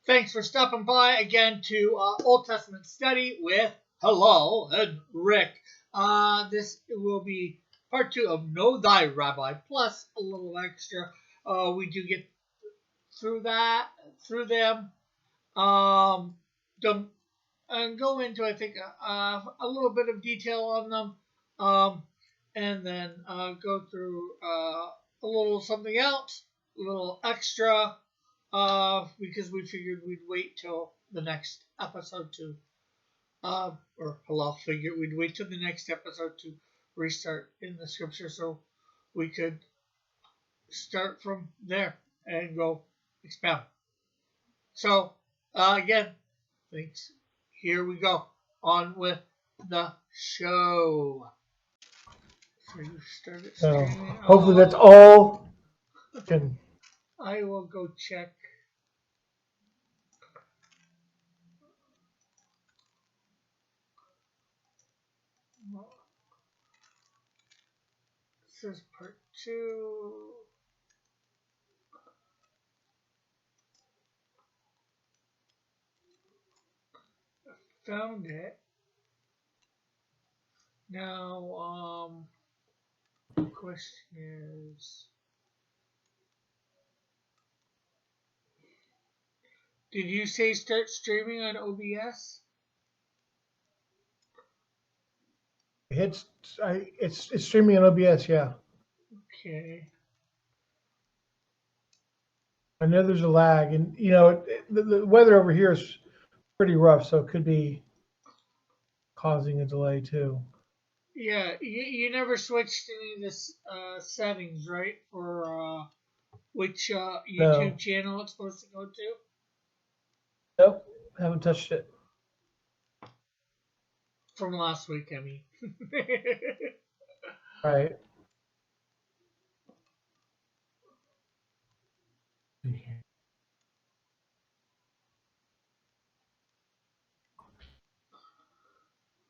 Thanks for stopping by again to Old Testament study with Hillel and Rick. This will be part 2 of Know Thy Rabbi, plus a little extra. We do get through them, and go into, I think, a little bit of detail on them, and then go through a little something else, a little extra, because we figured we'd wait till the next episode to, or Halal figured we'd wait till the next episode to restart in the scripture so we could start from there and go expound. So, again, thanks. Here we go. On with the show. So you started streaming. Hopefully that's all. I will go check. This is part 2. I found it. Now, the question is, did you say start streaming on OBS? It's streaming on OBS, yeah. Okay. I know there's a lag, and the weather over here is pretty rough, so it could be causing a delay too. Yeah, you never switched any of this settings, right? For which YouTube channel it's supposed to go to? Nope, haven't touched it. From last week, I mean. Right.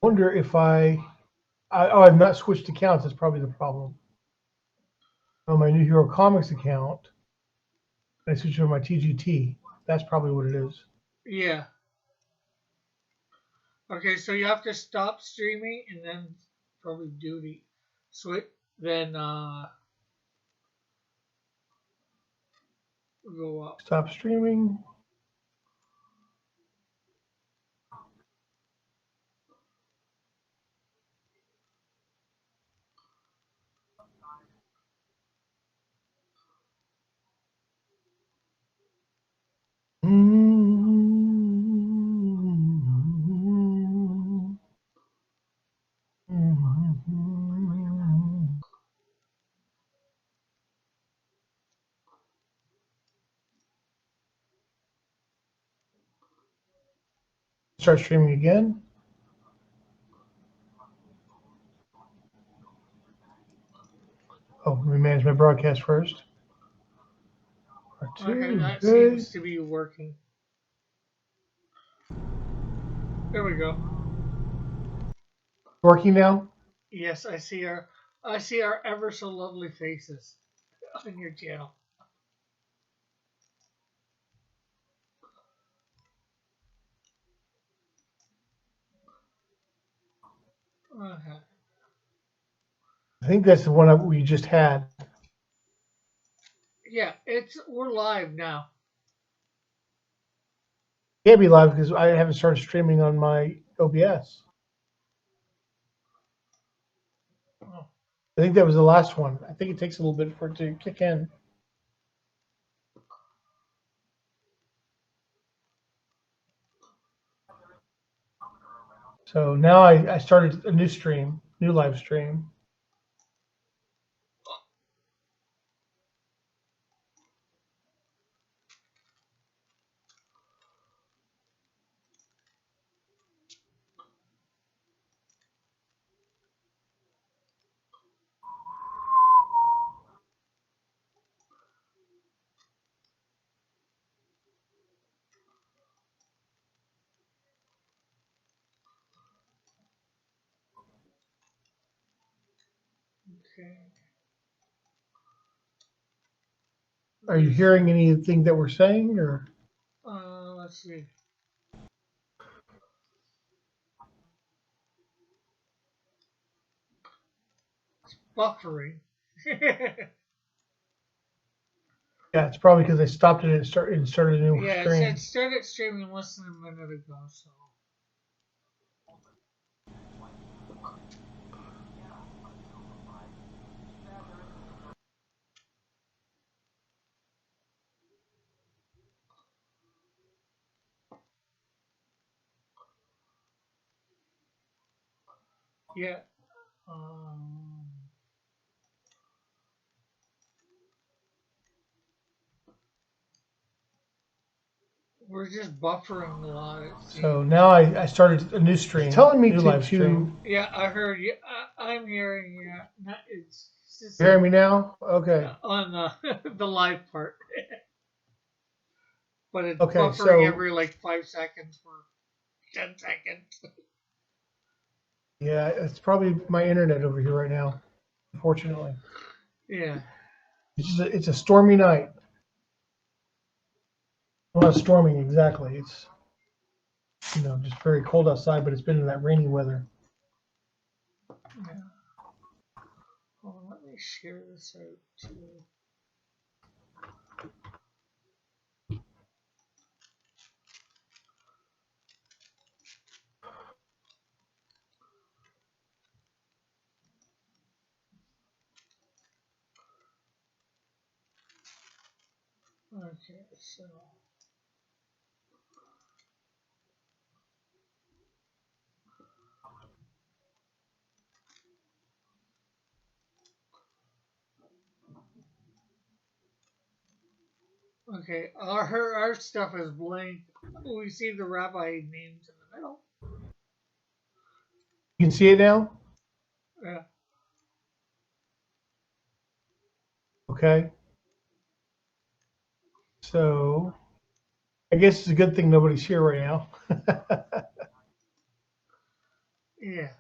Wonder if I've not switched accounts. That's probably the problem. On my New Hero Comics account, I switched to my TGT. That's probably what it is. Yeah. Okay, so you have to stop streaming and then probably do the switch. Then go up. Stop streaming. Start streaming again. Oh, let me manage my broadcast first. Okay, that seems to be working. There we go. Working now? Yes, I see our ever so lovely faces on your channel. Okay. I think that's the one we just had. Yeah, we're live now. Can't be live because I haven't started streaming on my OBS. Oh. I think that was the last one. I think it takes a little bit for it to kick in. So now I started a new live stream. Okay. Are you hearing anything that we're saying, or? Let's let's see. It's buffering. Yeah, it's probably because they stopped it and started a new Yeah, stream. it started streaming less than a minute ago, so. Yeah. We're just buffering a lot. It seems. So now I started a new stream. It's telling me new to live stream. Yeah, I heard you. I'm hearing you. It's just You hearing me now? Okay. on the live part, but it's Okay, buffering so every like 5 seconds for 10 seconds. yeah, it's probably my internet over here right now. Unfortunately, Yeah. it's a stormy night. Well, not storming exactly. It's just very cold outside, but it's been in that rainy weather. Yeah. Hold on, let me share this out too. Okay, so. Okay, our stuff is blank. We see the rabbi names in the middle. You can see it now? Yeah. Okay. So I guess it's a good thing nobody's here right now. Yeah.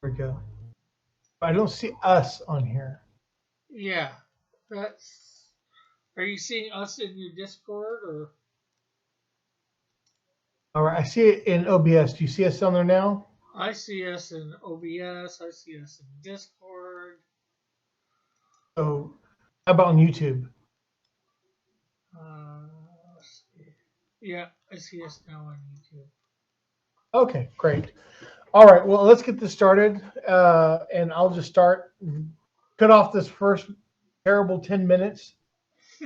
There we go. I don't see us on here. Yeah. That's. Are you seeing us in your Discord or? All right, I see it in OBS. Do you see us on there now? I see us in OBS. I see us in Discord. So how about on YouTube? Let's see. Yeah, I see us now on YouTube. Okay, great. All right, well, let's get this started, and I'll just start. Cut off this first terrible 10 minutes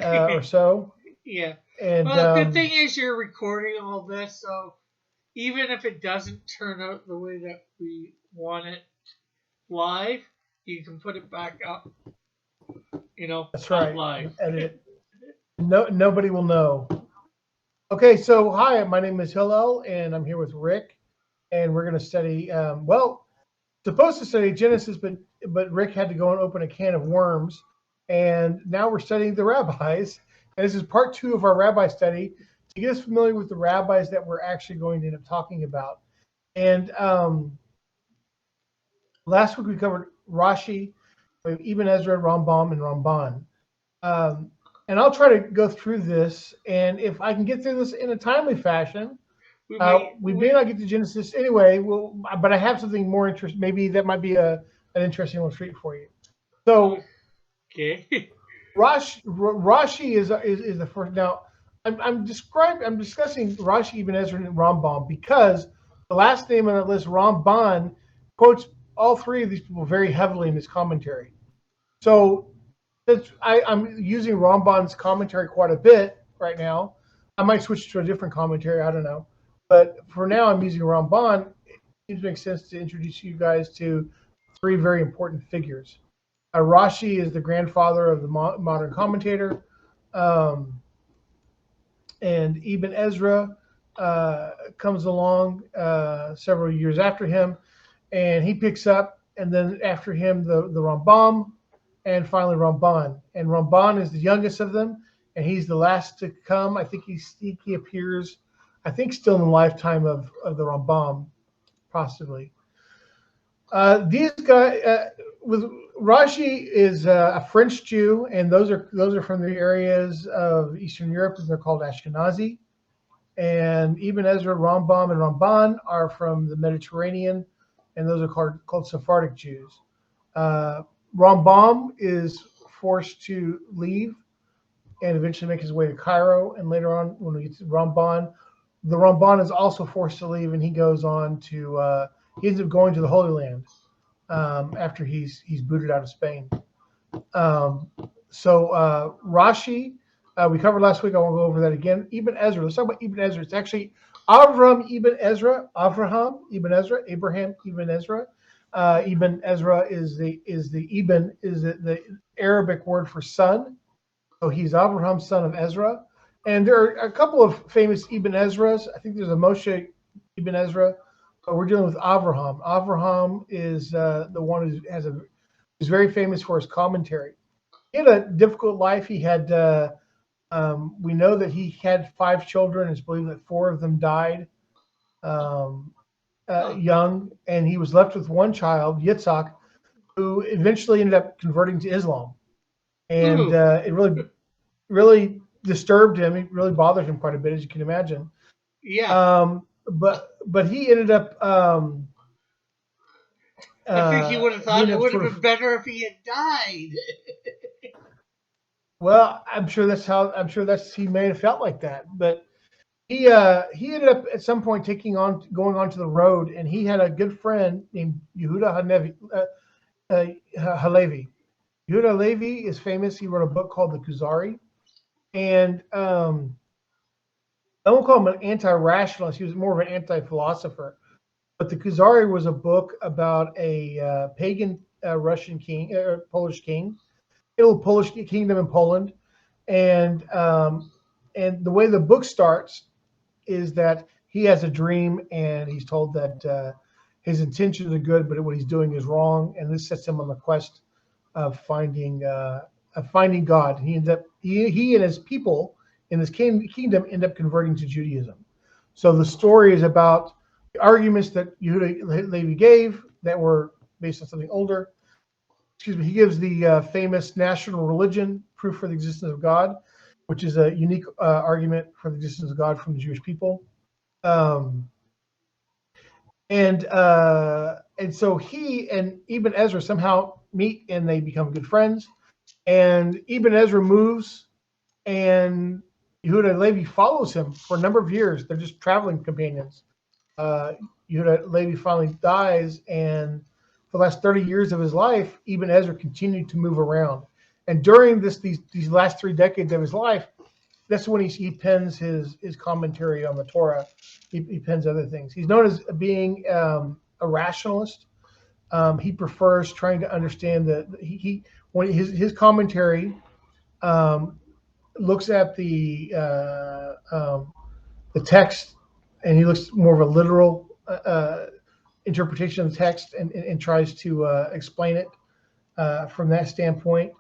or so. Yeah. And Well, the good thing is you're recording all this, so even if it doesn't turn out the way that we want it live, you can put it back up. That's right. Live. Edit it. No, nobody will know. Okay, so hi, my name is Hillel, and I'm here with Rick, and we're going to study. Supposed to study Genesis, but Rick had to go and open a can of worms, and now we're studying the rabbis. And this is part 2 of our rabbi study to get us familiar with the rabbis that we're actually going to end up talking about. And last week we covered Rashi, Ibn Ezra, Rambam, and Ramban. And I'll try to go through this, and if I can get through this in a timely fashion, we may not get to Genesis anyway. But I have something more interesting. Maybe that might be an interesting one for you. So, okay. Rashi is the first. Now, I'm discussing Rashi, Ibn Ezra, and Rambam because the last name on that list, Ramban, quotes all 3 of these people very heavily in his commentary. So, I'm using Ramban's commentary quite a bit right now. I might switch to a different commentary. I don't know. But for now, I'm using Ramban. It seems to make sense to introduce you guys to 3 very important figures. Rashi is the grandfather of the modern commentator. And Ibn Ezra comes along several years after him. And he picks up. And then after him, the Rambam. And finally Ramban. And Ramban is the youngest of them, and he's the last to come. I think he appears, I think, still in the lifetime of the Rambam, possibly. These guys, with Rashi is a French Jew, and those are from the areas of Eastern Europe, and they're called Ashkenazi. And Ibn Ezra, Rambam, and Ramban are from the Mediterranean, and those are called Sephardic Jews. Rambam is forced to leave and eventually make his way to Cairo. And later on, when we get to Ramban, the Ramban is also forced to leave, and he goes on to he ends up going to the Holy Land after he's booted out of Spain. Rashi, we covered last week. I won't go over that again. Ibn Ezra. Let's talk about Ibn Ezra. It's actually Avraham Ibn Ezra, Avraham Ibn Ezra, Abraham Ibn Ezra. Ibn Ezra is the Arabic word for son. So he's Avraham, son of Ezra. And there are a couple of famous Ibn Ezras. I think there's a Moshe Ibn Ezra, but we're dealing with Avraham. Avraham is the one who's very famous for his commentary. He had a difficult life. He had we know that he had 5 children. It's believed that 4 of them died young, and he was left with one child, Yitzhak, who eventually ended up converting to Islam. And it really disturbed him. It really bothered him quite a bit, as you can imagine. Yeah. But he ended up. I think he would have thought it would have been better if he had died. Well, I'm sure he may have felt like that, but he ended up at some point going onto the road, and he had a good friend named Yehuda Halevi. Yehuda Halevi is famous. He wrote a book called the Kuzari, and I won't call him an anti-rationalist. He was more of an anti-philosopher. But the Kuzari was a book about a pagan Russian king, Polish king, a little Polish kingdom in Poland, and the way the book starts is that he has a dream, and he's told that his intentions are good, but what he's doing is wrong, and this sets him on the quest of finding God. He and his people in his kingdom end up converting to Judaism. So the story is about the arguments that Yehuda Levi gave that were based on something older. He gives the famous national religion, proof for the existence of God, which is a unique argument for the existence of God from the Jewish people. And so he and Ibn Ezra somehow meet, and they become good friends. And Ibn Ezra moves, and Yehuda Levi follows him for a number of years. They're just traveling companions. Yehuda Levi finally dies, and for the last 30 years of his life, Ibn Ezra continued to move around. And during these last 3 decades of his life, that's when he pens his commentary on the Torah. He pens other things. He's known as being a rationalist. He prefers trying to understand when his commentary looks at the text, and he looks more of a literal interpretation of the text and tries to explain it from that standpoint.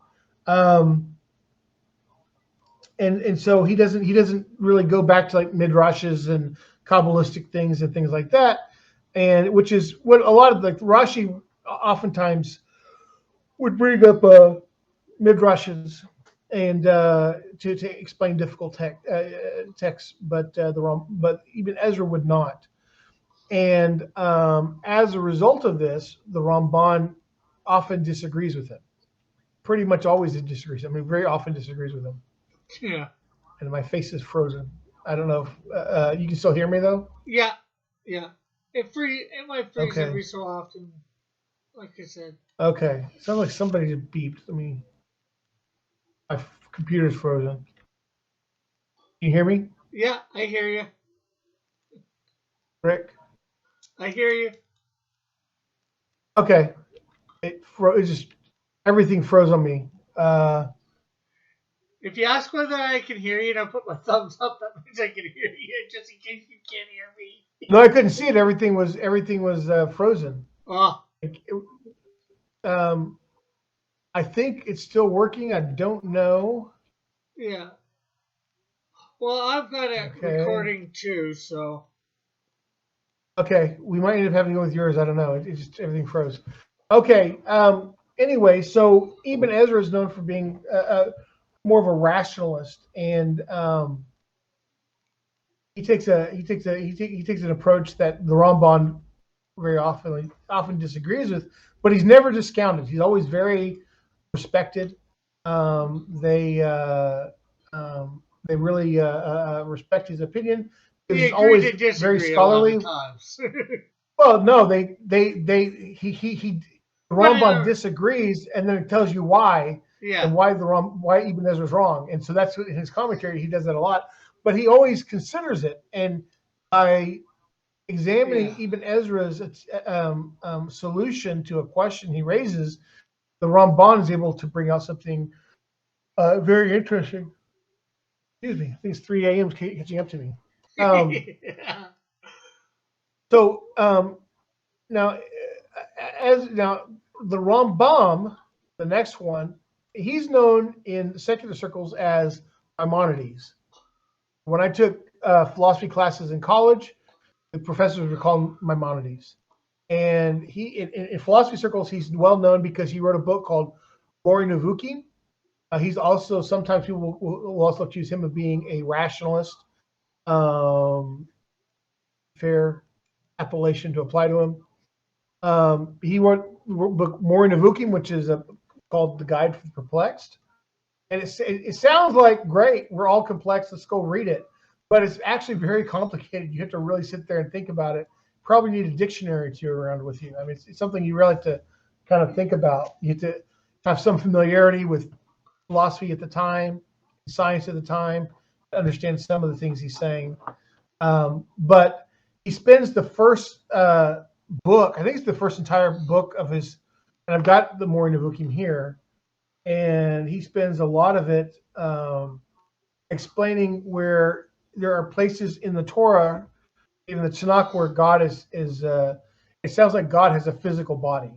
And so he doesn't really go back to like midrashes and Kabbalistic things and things like that, and which is what a lot of like Rashi oftentimes would bring up midrashes and to explain difficult texts, but Ibn Ezra would not. And as a result of this, the Ramban often disagrees with him. Pretty much always disagrees. I mean, very often disagrees with him. Yeah. And my face is frozen. I don't know if you can still hear me though. Yeah. It might freeze Okay. every so often, like I said. Okay. Sounds like somebody just beeped. I mean, my computer's frozen. Can you hear me? Yeah, I hear you. Rick? I hear you. Okay. It just everything froze on me. If you ask whether I can hear you and I put my thumbs up, that means I can hear you, just in case you can't hear me. No, I couldn't see it. Everything was frozen. Oh. I think it's still working. I don't know. Yeah. Well, I've got it recording too, so. Okay, we might end up having to go with yours. I don't know. It just everything froze. Okay. anyway, so Ibn Ezra is known for being more of a rationalist, and he takes an approach that the Ramban very often disagrees with, but he's never discounted. He's always very respected. They really respect his opinion because We he's agree always to very disagree a lot scholarly. of times. Well, no, the But in Ramban a, disagrees, and then it tells you why yeah, and why Ibn Ezra's wrong, and so that's what in his commentary he does that a lot. But he always considers it, and by examining yeah. Ibn Ezra's solution to a question he raises, the Ramban is able to bring out something very interesting. Excuse me, I think it's 3 a.m. catching up to me. Um, Yeah. so now, now the Rambam, the next one, he's known in secular circles as Maimonides. When I took philosophy classes in college, the professors would call him Maimonides. And in philosophy circles, he's well known because he wrote a book called Mori Nevukim. He's also sometimes people will also accuse him of being a rationalist. Fair appellation to apply to him. He wrote a book Mori Nevukim, which is called The Guide for the Perplexed. And it sounds like great. We're all complex. Let's go read it. But it's actually very complicated. You have to really sit there and think about it. Probably need a dictionary or two around with you. I mean, it's something you really have to kind of think about. You have to have some familiarity with philosophy at the time, science at the time, to understand some of the things he's saying. But he spends the first book, I think it's the first entire book of his, and I've got the Mori Nevukim here, and he spends a lot of it explaining where there are places in the Torah, in the Tanakh, where God is it sounds like God has a physical body,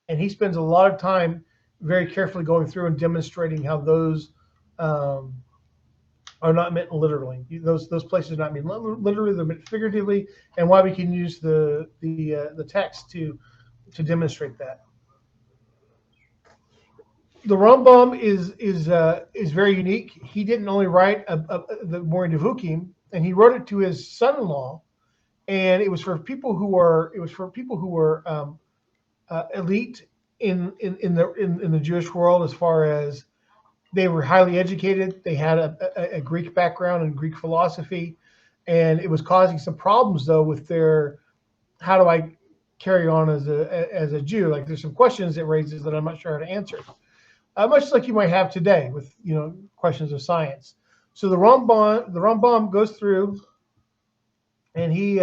and he spends a lot of time very carefully going through and demonstrating how those um, are not meant literally. Those places are not meant literally; they're meant figuratively, and why we can use the text to demonstrate that. The Rambam is very unique. He didn't only write the Mori Nevukim, and he wrote it to his son-in-law, and it was for people who were elite in the Jewish world, as far as they were highly educated. They had a Greek background and Greek philosophy, and it was causing some problems though with their how do I carry on as a Jew? Like there's some questions it raises that I'm not sure how to answer. Much like you might have today with questions of science. So the Rambam goes through and he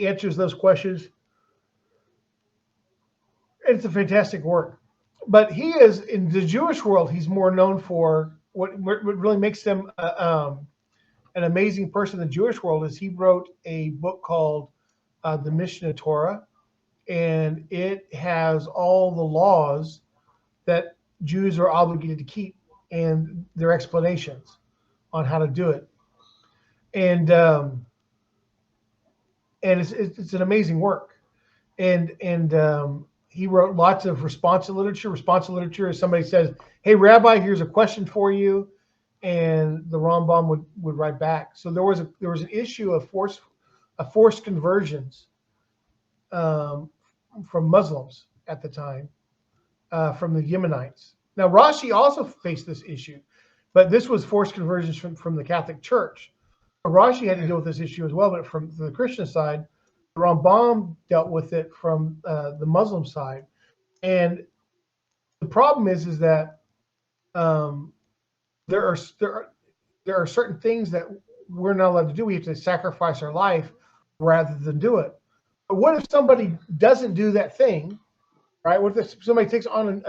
answers those questions. It's a fantastic work. But he is in the Jewish world. He's more known for what really makes him an amazing person in the Jewish world is he wrote a book called the Mishnah Torah, and it has all the laws that Jews are obligated to keep and their explanations on how to do it. And it's an amazing work. And he wrote lots of responsive literature. Responsive literature is somebody says, "Hey, Rabbi, here's a question for you," and the Rambam would write back. So there was an issue of forced conversions from Muslims at the time, from the Yemenites. Now Rashi also faced this issue, but this was forced conversions from the Catholic Church. Rashi had to deal with this issue as well, but from the Christian side, the Rambam dealt with it from the Muslim side. And the problem is that um, there are certain things that we're not allowed to do. We have to sacrifice our life rather than do it. But what if somebody doesn't do that thing, right? What if somebody takes on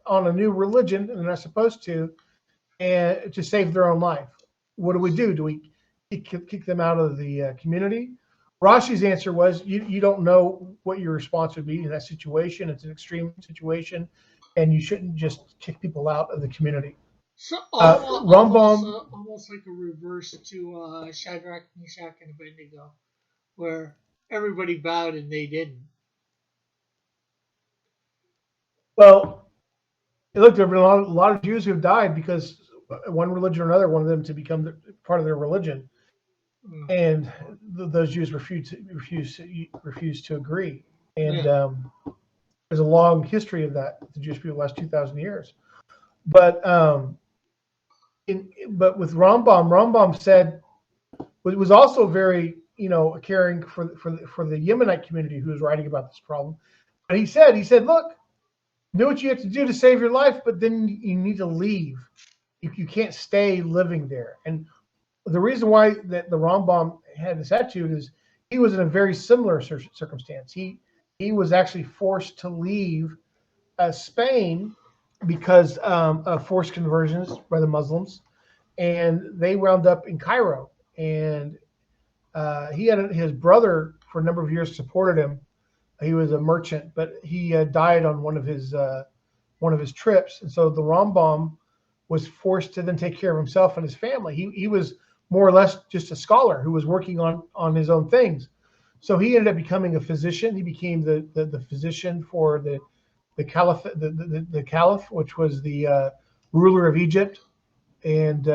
on a new religion and they're not supposed to, and to save their own life? What do we do? Do we kick them out of the community? Rashi's answer was, you don't know what your response would be in that situation. It's an extreme situation, and you shouldn't just kick people out of the community. So almost Rambam, almost like a reverse to Shadrach, Meshach, and Abednego, where everybody bowed and they didn't. Well, look, there have been a lot of Jews who have died because one religion or another wanted them to become part of their religion, and those Jews refused to agree. And there's a long history of that. The Jewish people, the last 2,000 years. But but with Rambam said was also very caring for the Yemenite community who was writing about this problem. But he said, look, do what you have to do to save your life, but then you need to leave. You can't stay living there. And the reason why that the Rambam had this attitude is he was in a very similar circumstance. He was actually forced to leave Spain because of forced conversions by the Muslims, and they wound up in Cairo. And he had his brother for a number of years supported him. He was a merchant, but he died on one of his trips, and so the Rambam was forced to then take care of himself and his family. He was more or less just a scholar who was working on his own things. So he ended up becoming a physician. He became the physician for the caliph, the caliph, which was the ruler of Egypt, and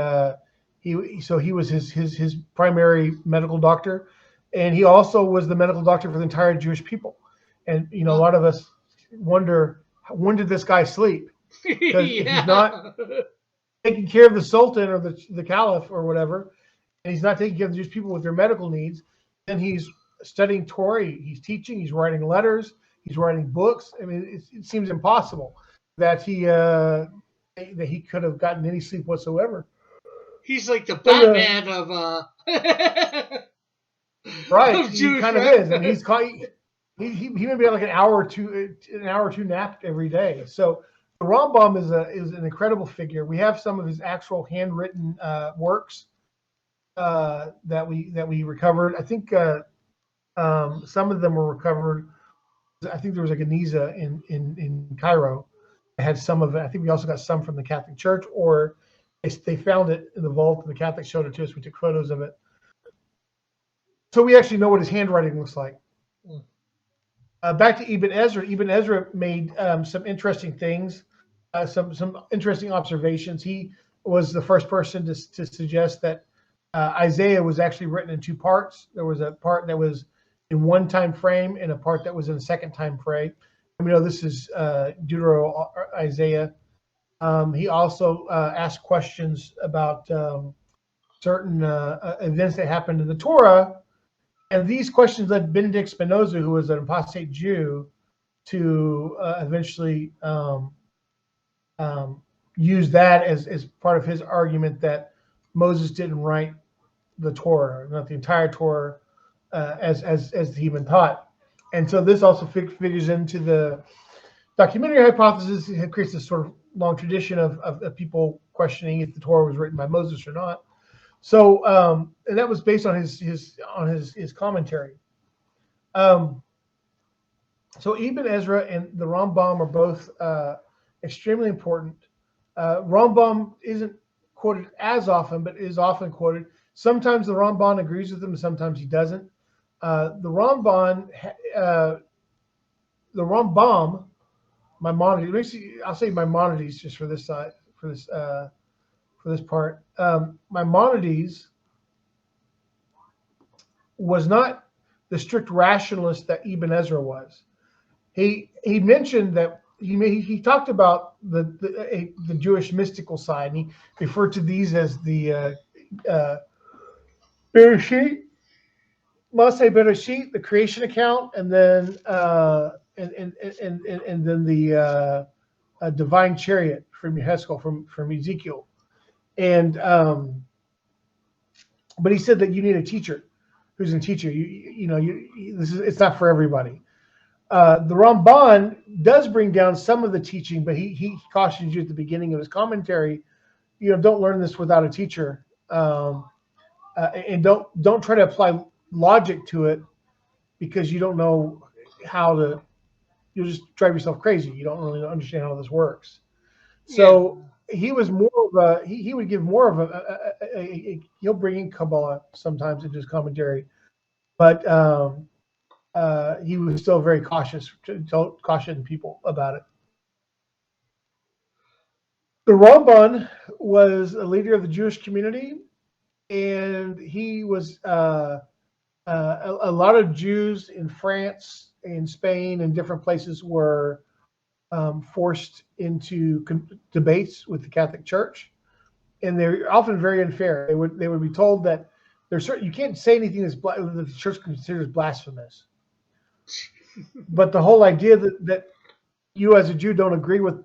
he was his primary medical doctor, and he also was the medical doctor for the entire Jewish people. And a lot of us wonder, when did this guy sleep? Because if he's not taking care of the sultan or the caliph or whatever, and he's not taking care of the Jewish people with their medical needs, then he's studying Torah, he's teaching, he's writing letters, he's writing books. I mean, it seems impossible that he could have gotten any sleep whatsoever. He's like the Batman of right. He kind of is, and he's he maybe had like an hour or two napped every day. So the Rambam is an incredible figure. We have some of his actual handwritten works that we recovered. I think some of them were recovered. I think there was a Geniza in Cairo. It had some of it. I think we also got some from the Catholic Church, or they found it in the vault, and the Catholics showed it to us. We took photos of it. So we actually know what his handwriting looks like. Back to Ibn Ezra. Ibn Ezra made some interesting things, some interesting observations. He was the first person to suggest that Isaiah was actually written in two parts. There was a part that was in one time frame and a part that was in a second time frame. We know this is Isaiah. He also asked questions about certain events that happened in the Torah. And these questions led Benedict Spinoza, who was an apostate Jew, to eventually use that as part of his argument that Moses didn't write the Torah, not the entire Torah, as he been taught. And so this also figures into the documentary hypothesis. It creates this sort of long tradition of people questioning if the Torah was written by Moses or not. So, and that was based on his commentary. So Ibn Ezra and the Rambam are both extremely important. Rambam isn't quoted as often, but is often quoted. Sometimes the Ramban agrees with him, and sometimes he doesn't. The Rambam, Maimonides. I'll say Maimonides just for this side, for this part. Maimonides was not the strict rationalist that Ibn Ezra was. He mentioned that he talked about the Jewish mystical side, and he referred to these as the Bereshit, Maseh Bereshit, the creation account, and then and then the divine chariot from Yehezkel, from Ezekiel. And but he said that you need a teacher who's a teacher. It's not for everybody. The Ramban does bring down some of the teaching, but he cautions you at the beginning of his commentary, don't learn this without a teacher, and don't try to apply logic to it, because you don't know how to. You'll just drive yourself crazy. You don't really understand how this works. So he was more of a he would give more of he'll bring in Kabbalah sometimes into his commentary, but he was still very cautious, don't caution people about it. The Ramban was a leader of the Jewish community, and he was a lot of Jews in France and Spain and different places were forced into debates with the Catholic Church, and they're often very unfair. They would be told that there's certain you can't say anything that the church considers blasphemous. But the whole idea that you as a Jew don't agree with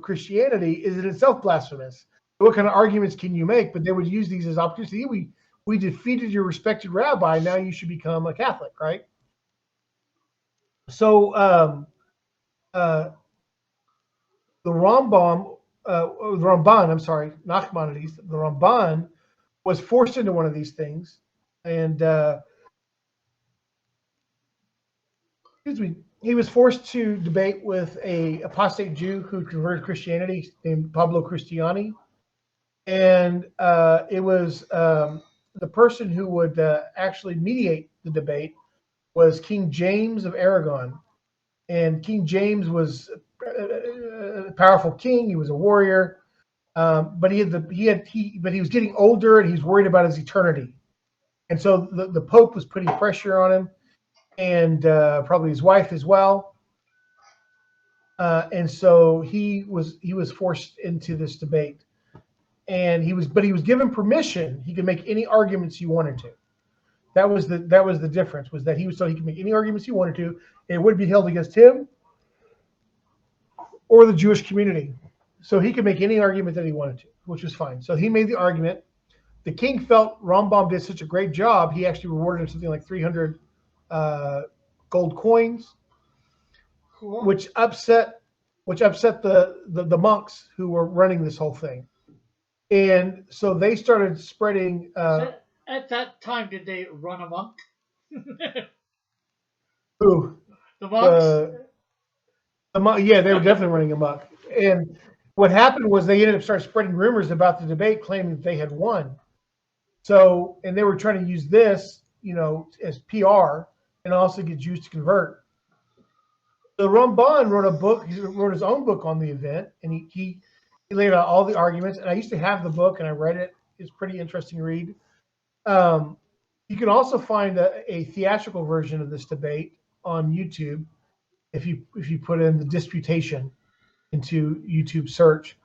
Christianity is in itself blasphemous. What kind of arguments can you make? But they would use these as opportunities. We defeated your respected rabbi. Now you should become a Catholic, right? So the Ramban, I'm sorry, Nachmanides, the Ramban was forced into one of these things, and excuse me, he was forced to debate with a apostate Jew who converted to Christianity named Pablo Cristiani, and it was the person who would actually mediate the debate was King James of Aragon, and King James was a powerful king. He was a warrior, but he was getting older and he was worried about his eternity, and so the Pope was putting pressure on him, and probably his wife as well. And so he was forced into this debate, and he was given permission. He could make any arguments he wanted to. That was the difference, was that he could make any arguments he wanted to, and it would be held against him or the Jewish community. So he could make any argument that he wanted to, which was fine. So he made the argument. The king felt Rambam did such a great job, he actually rewarded him something like 300 gold coins, Cool. which upset the monks who were running this whole thing. And so they started spreading. At that time, did they run amok? Who? The monks? Yeah, they were definitely running amok. And what happened was they ended up starting spreading rumors about the debate, claiming that they had won. So, and they were trying to use this, as PR and also get Jews to convert. The Ramban wrote a book. He wrote his own book on the event, and he laid out all the arguments. And I used to have the book, and I read it. It's a pretty interesting read. You can also find a theatrical version of this debate on YouTube if you put in the disputation into YouTube search.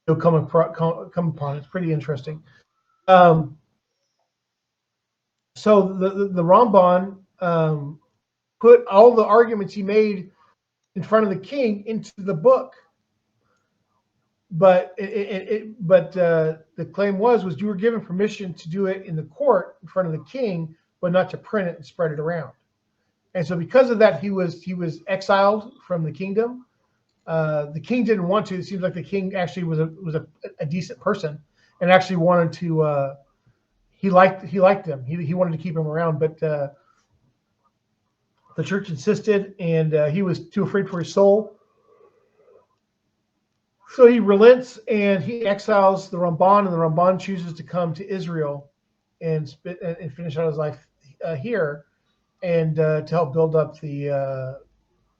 You'll come upon it. It's pretty interesting. So the Ramban put all the arguments he made in front of the king into the book, but the claim was you were given permission to do it in the court in front of the king, but not to print it and spread it around. And so because of that, he was exiled from the kingdom. The king didn't want to. It seems like the king actually was a decent person and actually wanted to. He liked him. He wanted to keep him around, but the church insisted, and he was too afraid for his soul. So he relents and he exiles the Ramban, and the Ramban chooses to come to Israel and finish out his life here, and to help build up the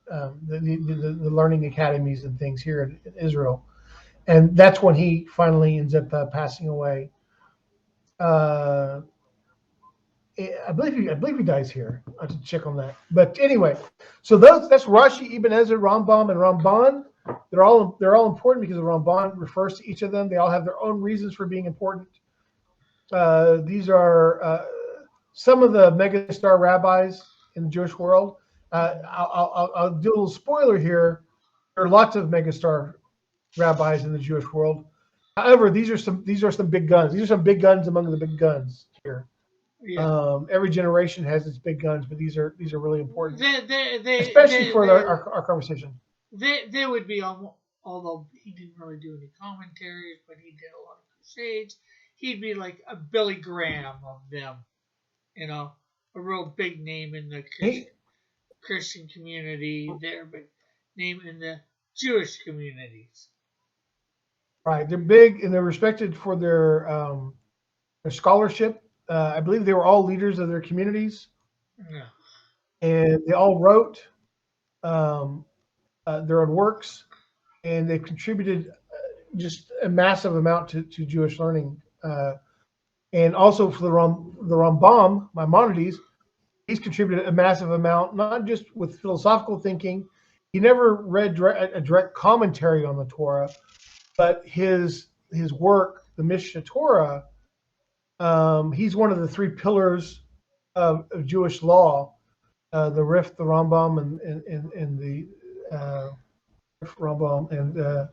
learning academies and things here in Israel. And that's when he finally ends up passing away. I believe he dies here. I have to check on that. But anyway, so that's Rashi, Ibn Ezra, Rambam, and Ramban. They're all important because the Ramban refers to each of them. They all have their own reasons for being important. These are some of the megastar rabbis in the Jewish world. I'll do a little spoiler here. There are lots of megastar rabbis in the Jewish world. However, these are some big guns. These are some big guns among the big guns here. Yeah. Every generation has its big guns, but these are really important, especially for our conversation. They would be, although he didn't really do any commentaries, but he did a lot of crusades. He'd be like a Billy Graham of them, a real big name in the Christian community there, but name in the Jewish communities. Right, they're big and they're respected for their scholarship. I believe they were all leaders of their communities, and they all wrote their own works, and they contributed just a massive amount to Jewish learning. And also for the Rambam, Maimonides, he's contributed a massive amount, not just with philosophical thinking. He never read a direct commentary on the Torah, but his work, the Mishnah Torah, he's one of the three pillars of Jewish law, the Rif, the Rambam, and the Rambam and the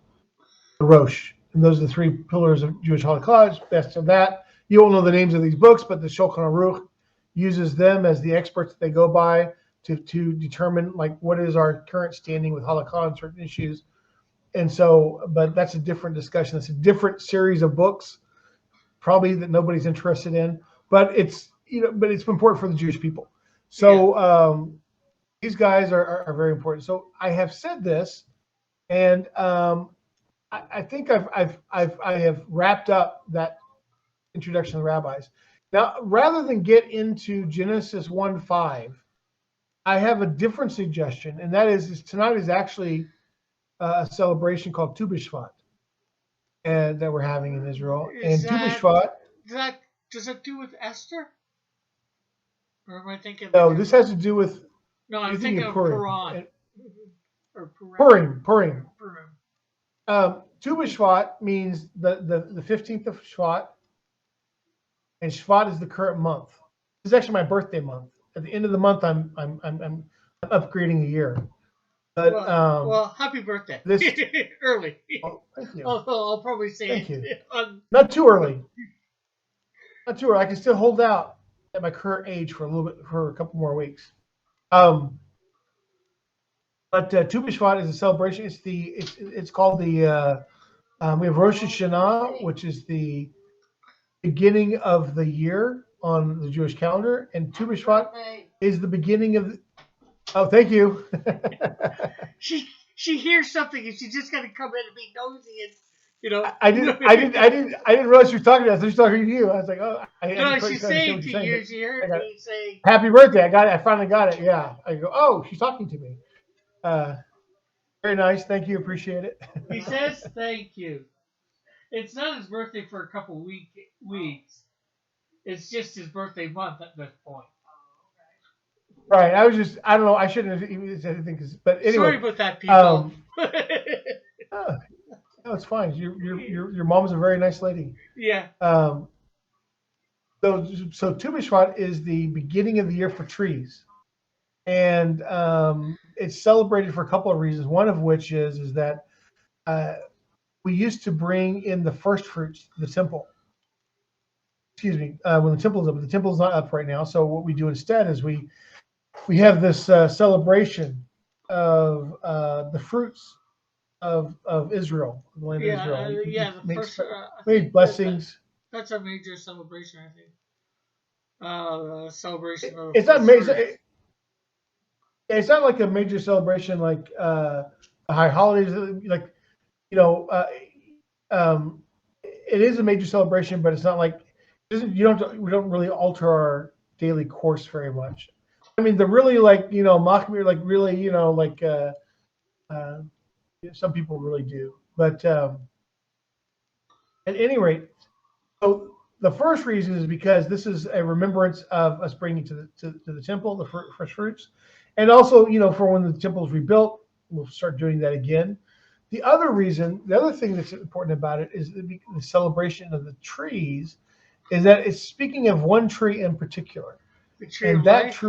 Rosh. And those are the three pillars of Jewish halakha. Best of that. You won't know the names of these books, but the Shulchan Aruch uses them as the experts that they go by to determine like what is our current standing with halakha on certain issues. And so, but that's a different discussion. It's a different series of books, probably that nobody's interested in. But it's important for the Jewish people. So these guys are very important. So I have said this, and I think I have wrapped up that introduction to the rabbis. Now, rather than get into Genesis 1:5, I have a different suggestion, and that is tonight is actually a celebration called Tu B'Shvat, and that we're having in Israel. And Tu B'Shvat. Does it do with Esther? Or am I thinking? No, this has to do with. No, I'm thinking of Purim. Or Purim. Purim. Tu B'Shvat means the 15th of Shvat, and Shvat is the current month. This is actually my birthday month. At the end of the month, I'm upgrading a year. But well, happy birthday! This early. Oh, thank you. I'll probably say thank you. Not too early. Not too early. I can still hold out at my current age for a couple more weeks. But Tu B'Shvat is a celebration. It's called the we have Rosh Hashanah, which is the beginning of the year on the Jewish calendar, and Tu B'Shvat is the beginning of. Oh, thank you. She hears something and she's just gonna come in and be nosy and I didn't realize she was talking to us. I was talking to you. I was like, oh. No, she's saying to you. She heard me say, "Happy birthday!" I got it. I finally got it. Yeah. I go, oh, she's talking to me. Very nice. Thank you. Appreciate it. He says thank you. It's not his birthday for a couple weeks. It's just his birthday month at this point. Right. I don't know. I shouldn't have even said anything. But anyway. Sorry about that, people. No, it's fine. Your mom's a very nice lady. Yeah. So Tu B'Shvat is the beginning of the year for trees, and it's celebrated for a couple of reasons. One of which is that we used to bring in the first fruits to the temple. Excuse me, when the temple is up. But the temple is not up right now. So what we do instead is we have this celebration of the fruits of Israel, the land of Israel. The first blessings. That's a major celebration, I think. Celebration of it's not major. It's not like a major celebration like high holidays. Like it is a major celebration, but it's not like we don't really alter our daily course very much. I mean, the really Machmir, some people really do, but at any rate, so the first reason is because this is a remembrance of us bringing to the temple the first fruits, and also for when the temple is rebuilt, we'll start doing that again. The other thing that's important about it is the celebration of the trees, is that it's speaking of one tree in particular, the tree of life?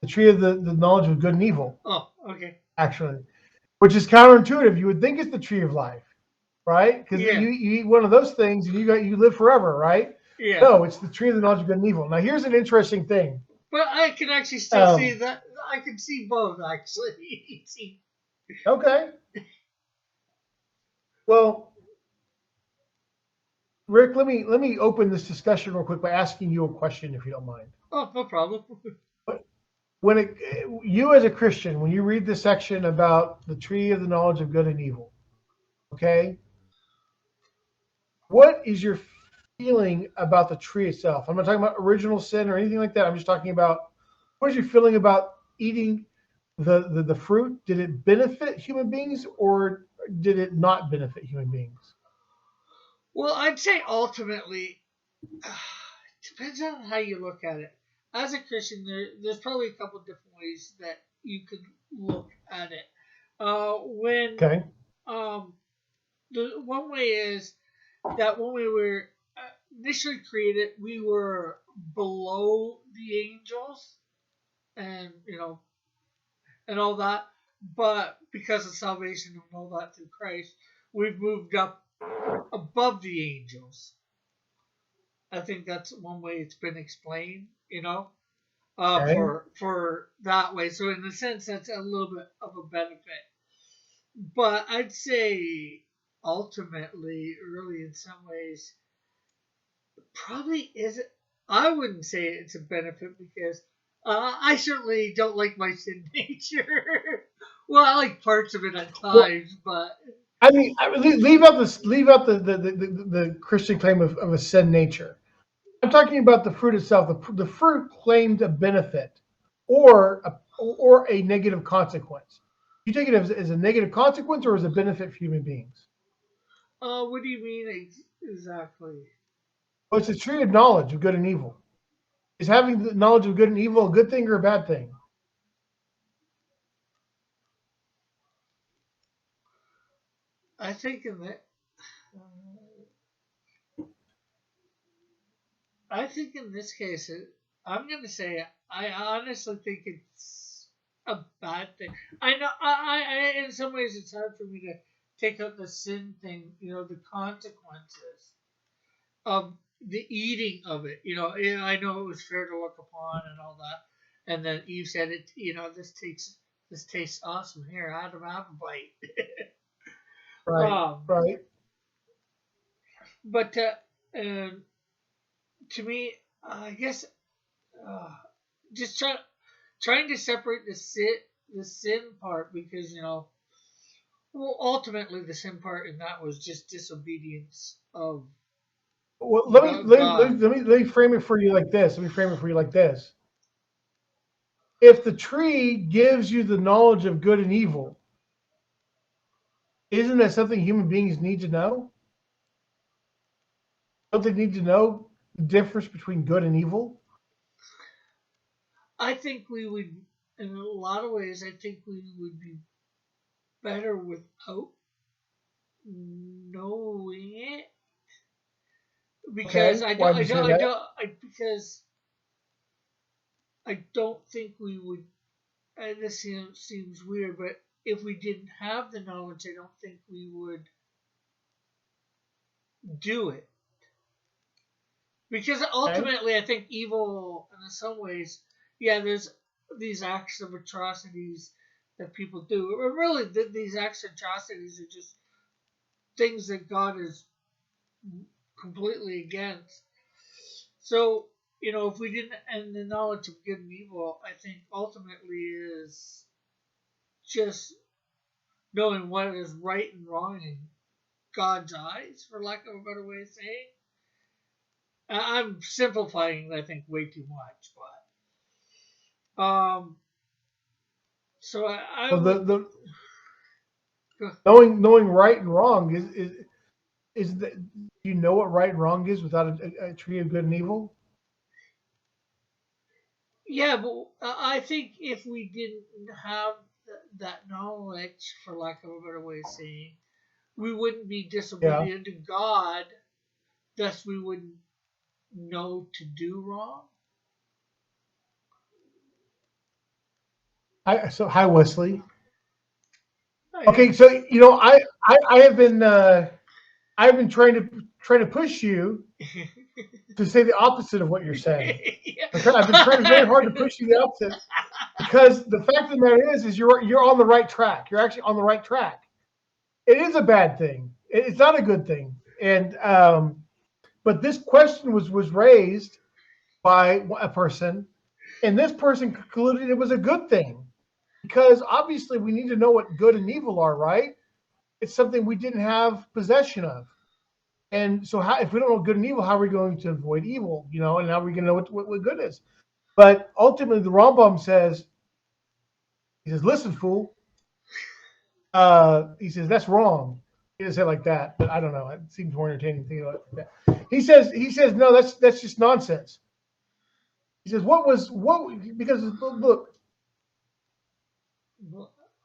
The tree of the knowledge of good and evil. Oh, okay. Actually. Which is counterintuitive. You would think it's the tree of life, right? Because you eat one of those things and you live forever, right? Yeah. No, it's the tree of the knowledge of good and evil. Now, here's an interesting thing. But I can actually still see that. I can see both, actually. Okay. Well, Rick, let me open this discussion real quick by asking you a question, if you don't mind. Oh, no problem. You as a Christian, when you read this section about the tree of the knowledge of good and evil, okay, what is your feeling about the tree itself? I'm not talking about original sin or anything like that. I'm just talking about what is your feeling about eating the fruit? Did it benefit human beings, or did it not benefit human beings? Well, I'd say ultimately, it depends on how you look at it. As a Christian, there's probably a couple different ways that you could look at it. When Okay. The one way is that when we were initially created, we were below the angels, and and all that. But because of salvation and all that through Christ, we've moved up above the angels. I think that's one way it's been explained. Okay. For that way. So in a sense, that's a little bit of a benefit. But I'd say ultimately, really, in some ways, probably isn't. I wouldn't say it's a benefit because I certainly don't like my sin nature. Well, I like parts of it at Well, times, but I mean, leave out the Christian claim of a sin nature. I'm talking about the fruit itself. The fruit claimed a benefit or a negative consequence. You take it as a negative consequence or as a benefit for human beings? what do you mean exactly? Well, it's a tree of knowledge of good and evil. Is having the knowledge of good and evil a good thing or a bad thing? I think I think in this case, I'm going to say I honestly think it's a bad thing. I know, in some ways, it's hard for me to take out the sin thing, the consequences of the eating of it. I know it was fair to look upon and all that. And then Eve said it, this tastes awesome. Here, Adam, have a bite. Right. um, Right. but um, to me, I guess uh, just trying to separate the sin part because well, ultimately the sin part in that was just disobedience of Well, let me God. let me frame it for you like this. Let me frame it for you like this. If the tree gives you the knowledge of good and evil, isn't that something human beings need to know? Don't they need to know the difference between good and evil? I think we would, in a lot of ways, I think we would be better without knowing it because Okay. Why do you say that? because I don't think we would. And this seems weird, but if we didn't have the knowledge, I don't think we would do it. Because Okay. ultimately, I think evil, in some ways, yeah, there's these acts of atrocities that people do. Or really, these acts of atrocities are just things that God is completely against. So, if we didn't, and the knowledge of good and evil, I think ultimately is just knowing what is right and wrong in God's eyes, for lack of a better way of saying. I'm simplifying, I think, way too much, but so I Well, would. the knowing right and wrong is that you know what right and wrong is without a tree of good and evil. Yeah, but I think if we didn't have that knowledge, for lack of a better way of saying, we wouldn't be Yeah. disobedient to God, thus we wouldn't know to do wrong. So hi Wesley. Okay. Okay, so I have been I've been trying to push you to say the opposite of what you're saying. I've been trying very hard to push you the opposite because the fact of the matter is you're on the right track. You're actually on the right track. It is a bad thing. It's not a good thing. And but this question was raised by a person, and this person concluded it was a good thing because obviously we need to know what good and evil are, right? It's something we didn't have possession of. And so, if we don't know good and evil, how are we going to avoid evil? And how are we going to know what good is? But ultimately, the Rambam says, he says, "Listen, fool. He says that's wrong. He didn't say it like that, but I don't know. It seems more entertaining thinking about it like that. He says no, that's just nonsense. He says what because look,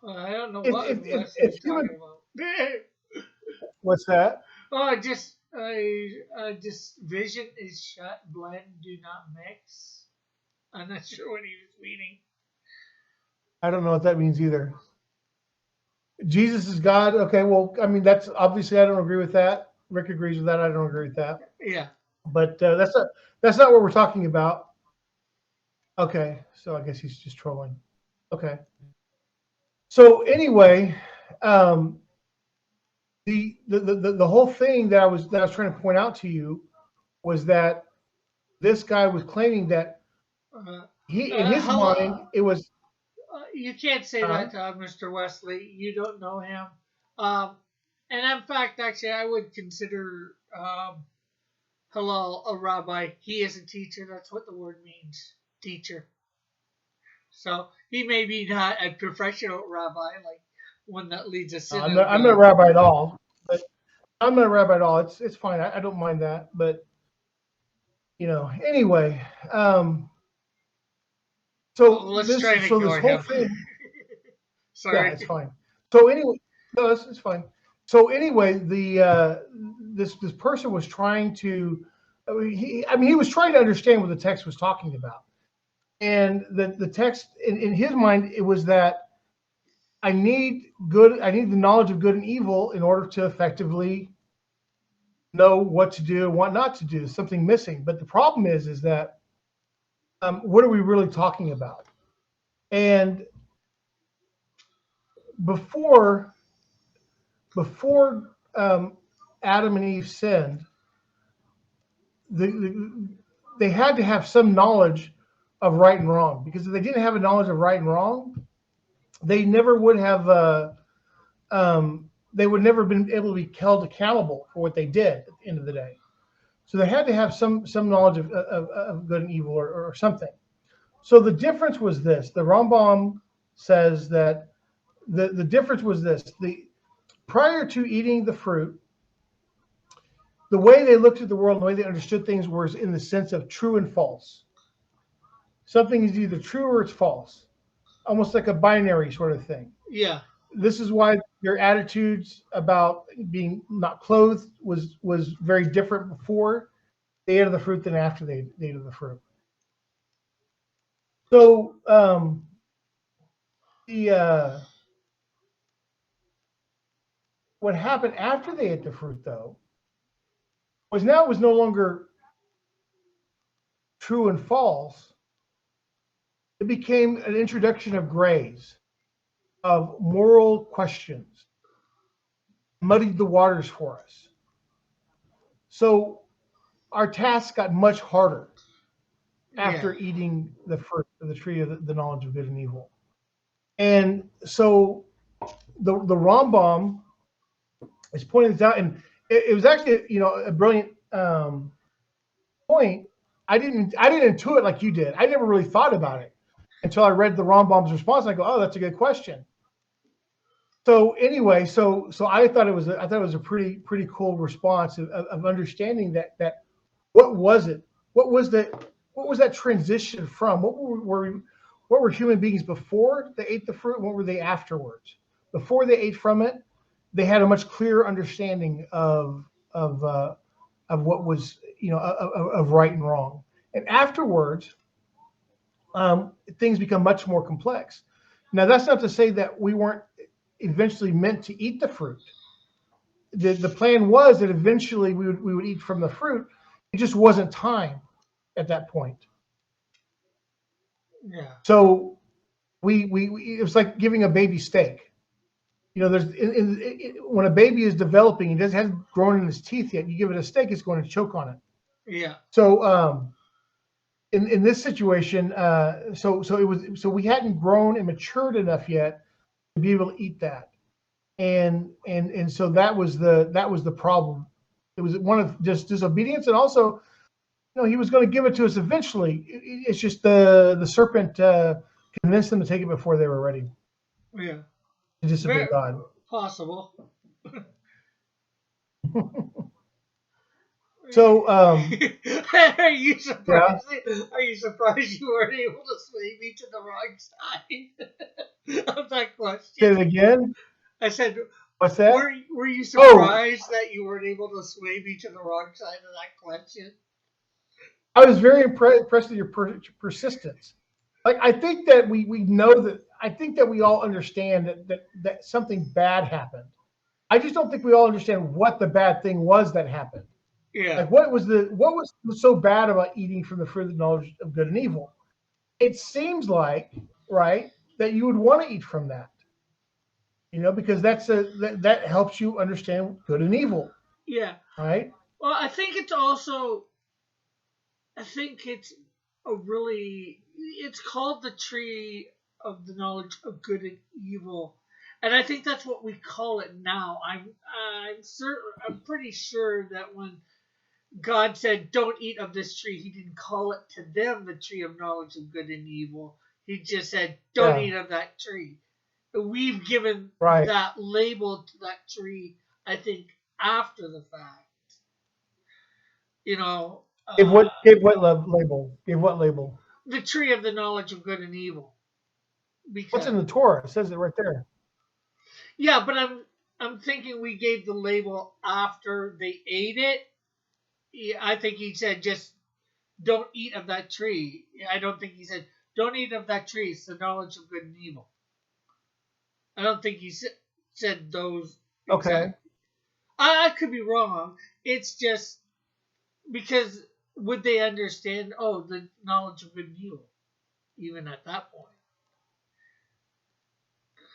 I don't know if what if if, Wesley's if talking human about. what's that? Oh, I just vision is shut, blend, do not mix. I'm not sure what he was meaning. I don't know what that means either. Jesus is God. Okay, well, I mean that's obviously I don't agree with that. Rick agrees with that. I don't agree with that. Yeah. But that's not what we're talking about. Okay, so I guess he's just trolling. Okay. So anyway, um, the whole thing that I was trying to point out to you was that this guy was claiming that Uh, he in his mind hello. it was You can't say that to Mr. Wesley. You don't know him. Um, and in fact, actually, I would consider Hillel a rabbi. He is a teacher. That's what the word means, teacher. So he may be not a professional rabbi, like one that leads a I'm not a synagogue. rabbi at all, but I'm not a rabbi at all. It's fine. I don't mind that, but anyway, Oh, let's try and so this ignore whole him. thing, yeah, Sorry. it's fine. So anyway, no, it's fine. So anyway, the this person was trying to, I mean, he was trying to understand what the text was talking about, and the text in his mind it was that I need the knowledge of good and evil in order to effectively know what to do and what not to do. There's something missing, but the problem is that what are we really talking about? And before Adam and Eve sinned, they had to have some knowledge of right and wrong, because if they didn't have a knowledge of right and wrong, they never would have they would never been able to be held accountable for what they did at the end of the day. So they had to have some knowledge of good and evil or something. So the difference was this: the Ramban says that the difference was this: the prior to eating the fruit, the way they looked at the world, the way they understood things was in the sense of true and false. Something is either true or it's false, almost like a binary sort of thing. Yeah. This is why your attitudes about being not clothed was very different before they ate of the fruit than after they ate of the fruit. So the what happened after they ate the fruit, though, was now it was no longer true and false. It became an introduction of grays, of moral questions, muddied the waters for us. So our task got much harder after eating the fruit of the tree of the knowledge of good and evil. And so the Rambam is pointing this out, and it was actually a brilliant point. I didn't intuit like you did. I never really thought about it until I read the Rambam's response. And I go, oh, that's a good question. So anyway, so I thought it was a pretty cool response of understanding that what was it? What was that transition from? What were human beings before they ate the fruit, and what were they afterwards? Before they ate from it, they had a much clearer understanding of what was of right and wrong, and afterwards, things become much more complex. Now, that's not to say that we weren't eventually meant to eat the fruit. The plan was that eventually we would eat from the fruit. It just wasn't time at that point. Yeah. So we it was like giving a baby steak. There's when a baby is developing, it hasn't grown in its teeth yet. You give it a steak, it's going to choke on it. Yeah. So in this situation, so we hadn't grown and matured enough yet to be able to eat that, and so that was the problem. It was one of just disobedience, and also, he was going to give it to us eventually. It's just the serpent convinced them to take it before they were ready Yeah. to disobey Very, God. Possible. So, Are you yeah, surprised? Are you surprised you weren't able to sway me to the wrong side of that say question? it again. I said, What's that? were you Oh, surprised that you weren't able to sway me to the wrong side of that question? I was very impressed with your persistence. Like, I think that we know that, I think that we all understand that something bad happened. I just don't think we all understand what the bad thing was that happened. Yeah, Like, what was so bad about eating from the fruit of the knowledge of good and evil? It seems like, right, that you would want to eat from that, because that helps you understand good and evil, yeah. right? Well, I think it's a really, it's called the tree of the knowledge of good and evil, and I think that's what we call it now. I'm pretty sure that when God said, "Don't eat of this tree," He didn't call it to them the tree of knowledge of good and evil. He just said, "Don't Yeah, eat of that tree." We've given right. that label to that tree, I think, after the fact. You know, Gave what label? the tree of the knowledge of good and evil. What's Because in the Torah? It says it right there. yeah, but I'm thinking we gave the label after they ate it. Yeah, I think he said just don't eat of that tree. I don't think he said don't eat of that tree. It's the knowledge of good and evil. I don't think he said those Okay. exact. I could be wrong. It's just because would they understand? Oh, the knowledge of good and evil, even at that point.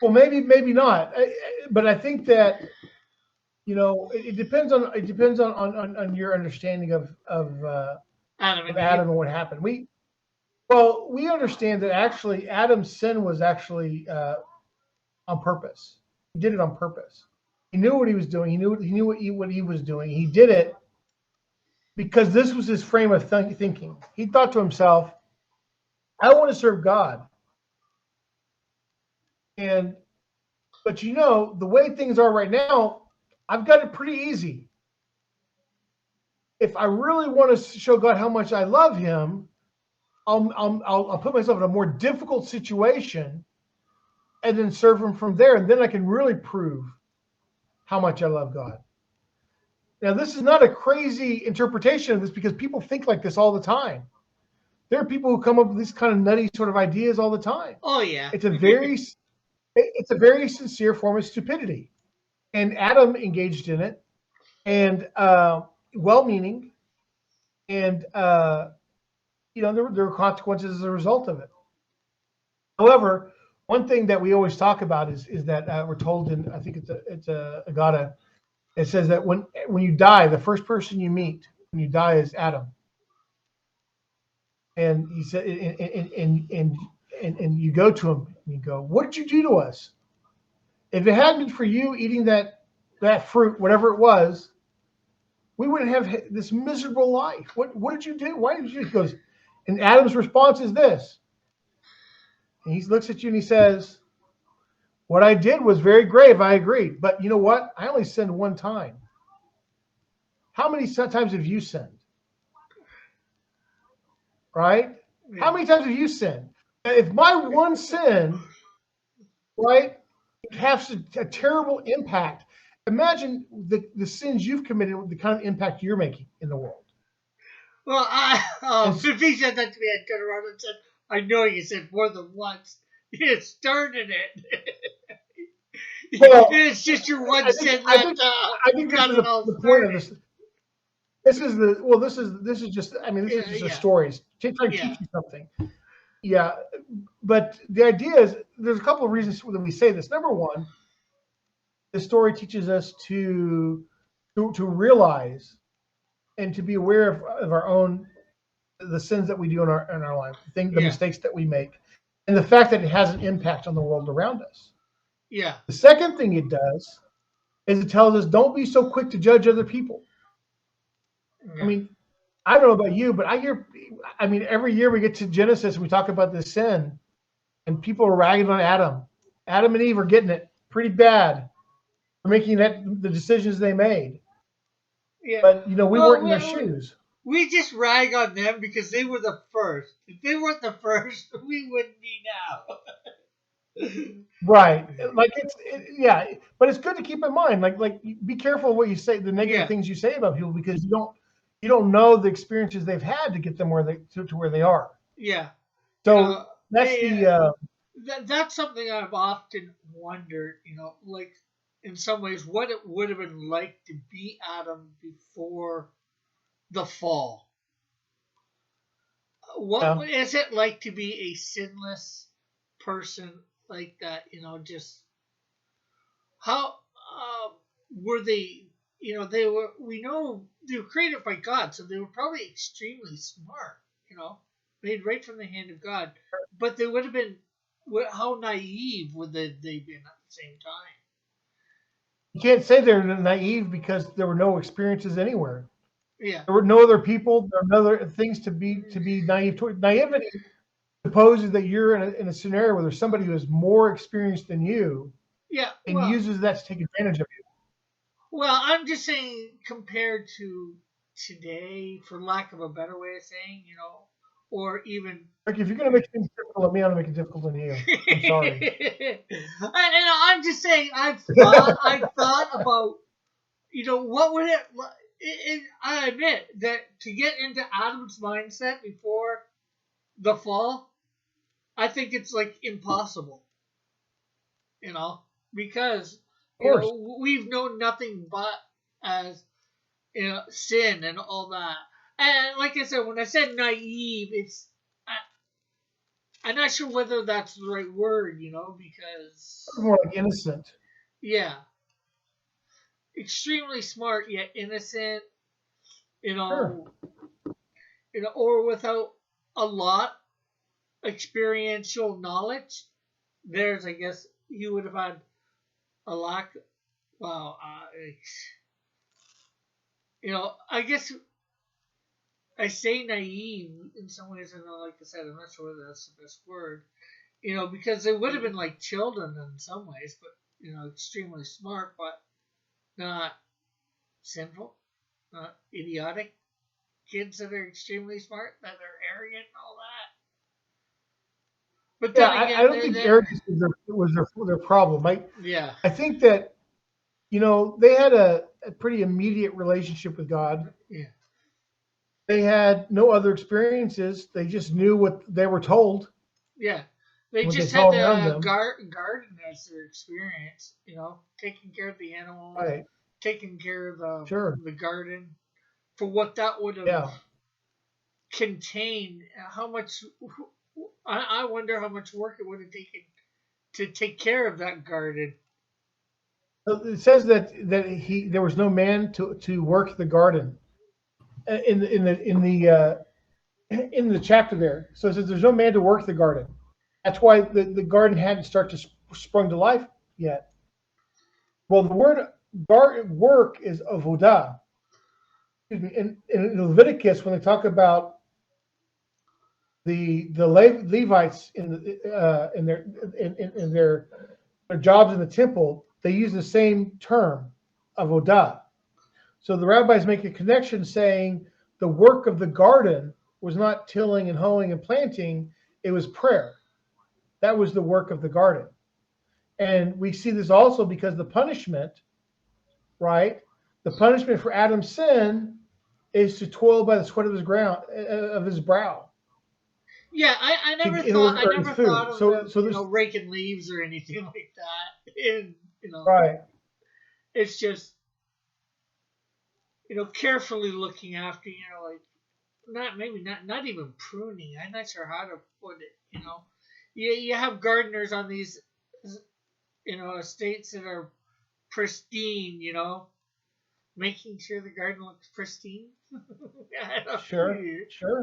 Well, maybe not. But I think that it depends on your understanding Adam of and Eve. Adam and what happened. We understand that actually Adam's sin was actually on purpose. He did it on purpose. He knew what he was doing. He knew what he was doing. He did it because this was his frame of thinking. He thought to himself, "I want to serve God," and but the way things are right now, I've got it pretty easy. If I really want to show God how much I love Him, I'll put myself in a more difficult situation and then serve Him from there, and then I can really prove how much I love God. Now, this is not a crazy interpretation of this because people think like this all the time. There are people who come up with these kind of nutty sort of ideas all the time. Oh yeah. It's a very it's a very sincere form of stupidity, and Adam engaged in it, and well-meaning, and there were consequences as a result of it. However, one thing that we always talk about is that we're told in, I think it's a Agata. It says that when you die, the first person you meet when you die is Adam, and he said, and you go to him and you go, "What did you do to us? If it hadn't been for you eating that fruit, whatever it was, we wouldn't have this miserable life. What did you do? Why did you?" He goes, and Adam's response is this. And he looks at you and he says, "What I did was very grave. I agree. But you know what? I only sinned one time. How many times have you sinned? Right? How Yeah. many times have you sinned? If my one sin, right, has a terrible impact, imagine the sins you've committed with the kind of impact you're making in the world." Well, And if he said that to me, I'd turn around and said, "I know you said more than once. You started it. well, It's just your one I think sin I that think I think this got is it all the point of started." this. This is just, I mean, this is Yeah, just a yeah, story. It's trying to yeah, teach you something. Yeah, but the idea is there's a couple of reasons that we say this. Number one, the story teaches us to realize and to be aware of our own the sins that we do in our life, the yeah, mistakes that we make, and the fact that it has an impact on the world around us. yeah, The second thing it does is it tells us don't be so quick to judge other people. I yeah. mean, I don't know about you, but I mean, every year we get to Genesis and we talk about this sin, and people are ragging on Adam. Adam and Eve are getting it pretty bad. for making the decisions they made. Yeah. But we Well, weren't in their shoes. we just rag on them because they were the first. If they weren't the first, we wouldn't be now. Right. Like yeah, but it's good to keep in mind. Like be careful what you say, the negative Yeah. things you say about people, because you don't know the experiences they've had to get them to where they are. Yeah. So that's That's something I've often wondered, like in some ways what it would have been like to be Adam before the fall. yeah. Is it like to be a sinless person like that? Just how were they? They were. We know they were created by God, so they were probably extremely smart. Made right from the hand of God. But they would have been. How naive would they been at the same time? You can't say they're naive because there were no experiences anywhere. Yeah. There were no other people. There were no other things to be naive to. Naivety supposes that you're in a scenario where there's somebody who is more experienced than you Yeah. and uses that to take advantage of you. Well, I'm just saying compared to today, for lack of a better way of saying, or even. Like, if you're going to make things difficult on me, I'm going to make it difficult on you. I'm sorry. I'm just saying. I've thought about. What would I admit that to get into Adam's mindset before the fall, I think it's like impossible. Because Of course. we've known nothing but as sin and all that. And like I said, when I said naive, I'm not sure whether that's the right word, because More like innocent. yeah, extremely smart yet innocent, you Sure. know, or without a lot experiential knowledge. I guess, you would have had a lack. Well, I guess I say naive in some ways, and like I said, I'm not sure whether that's the best word. Because they would have been like children in some ways, but extremely smart, but not sinful, not idiotic kids that are extremely smart, that are arrogant and all that. But Yeah, then I again, don't think arrogance was their problem. yeah, I think that they had a pretty immediate relationship with God. yeah, They had no other experiences. They just knew what they were told, yeah. They what they just had saw around the them. garden as their experience, taking care of the animals, Right. taking care of Sure. the garden, for what that would have Yeah. contained. How much? I wonder how much work it would have taken to take care of that garden. It says that there was no man to work the garden in the chapter there. So it says there's no man to work the garden. That's why the garden hadn't started to sprung to life yet. Well, the word work is avodah. Excuse me. In Leviticus, when they talk about the Levites in their jobs in the temple, they use the same term, avodah. So the rabbis make a connection saying the work of the garden was not tilling and hoeing and planting, it was prayer. That was the work of the garden. And we see this also because the punishment, right? The punishment for Adam's sin is to toil by the sweat of his brow. Yeah, I never In thought order I to earn his never thought food. of them, So there's raking leaves or anything like that. And right. it's just carefully looking after, like not even pruning. I'm not sure how to put it. You have gardeners on these estates that are pristine. Making sure the garden looks pristine. Sure.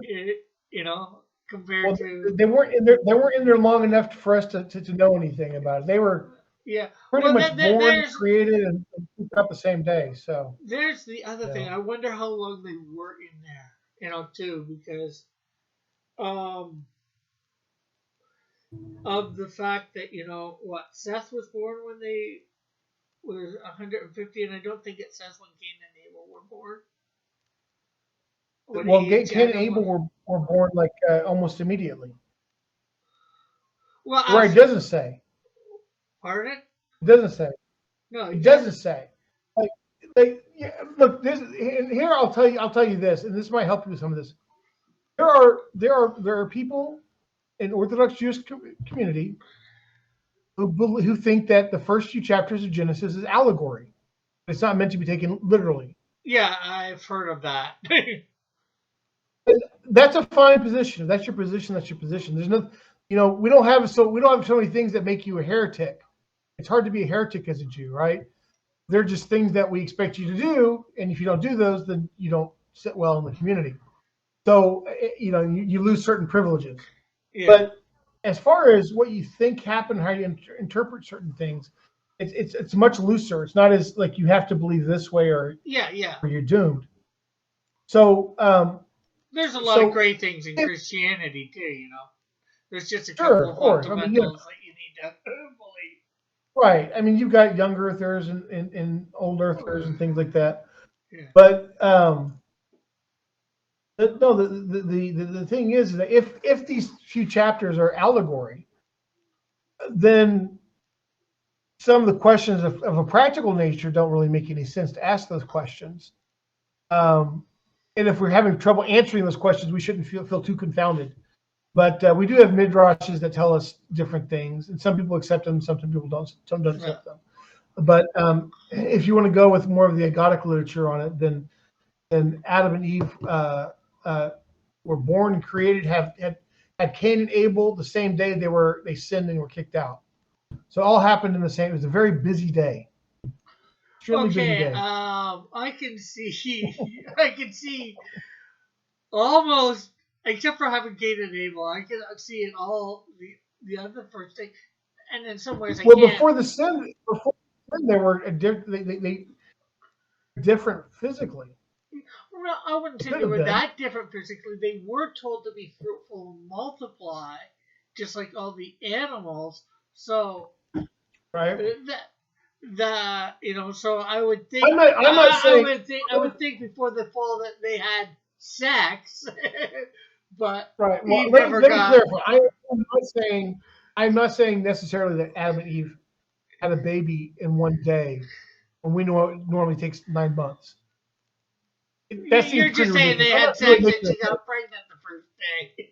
You know, compared Well, to. they weren't in there. They weren't in there long enough for us to know anything about it. They were Yeah. pretty Well, much born, there's created, and cooked up the same day. So, the other thing. yeah. I wonder how long they were in there. Too, because um of the fact that Seth was born when they was 150, and I don't think it says when Cain and Abel were born. Well, Cain and Abel were born like almost immediately. Well, right, it doesn't say. Pardon? It doesn't say. No, it doesn't say. Yeah, look, here I'll tell you this, and this might help you with some of this. There are people in Orthodox Jewish community who think that the first few chapters of Genesis is allegory. It's not meant to be taken literally. Yeah, I've heard of that. That's a fine position. If that's your position, that's your position. There's no, we don't have so many things that make you a heretic. It's hard to be a heretic as a Jew, right? They're just things that we expect you to do, and if you don't do those, then you don't sit well in the community. So you lose certain privileges. Yeah. But as far as what you think happened, how you interpret certain things, it's much looser. It's not as like you have to believe this way or or you're doomed. So there's a lot of great things in Christianity too. There's just a couple of fundamentals that you need to believe. Right. I mean, you've got young earthers and old earthers and things like that. Yeah. But the thing is that if these few chapters are allegory, then some of the questions of a practical nature don't really make any sense to ask those questions. And if we're having trouble answering those questions, we shouldn't feel too confounded. But we do have midrashes that tell us different things, and some people accept them, some people don't. Some don't accept them. But if you want to go with more of the Agadic literature on it, then Adam and Eve were born and created, had Cain and Abel the same day they sinned and were kicked out. So it all happened in the same. It was a very busy day. Extremely busy day. I can see almost. Except for having Cain and Abel, I can see it all the other first thing, and in some ways I can't. Before the sin, they were they different physically. Well, I wouldn't say they were that different physically. They were told to be fruitful and multiply, just like all the animals. So, right. So I would think. I would think before the fall that they had sex. But right. Well, let me clarify. I'm not saying necessarily that Adam and Eve had a baby in one day, when we know it normally takes 9 months. You're just saying they had sex and she got pregnant the first day.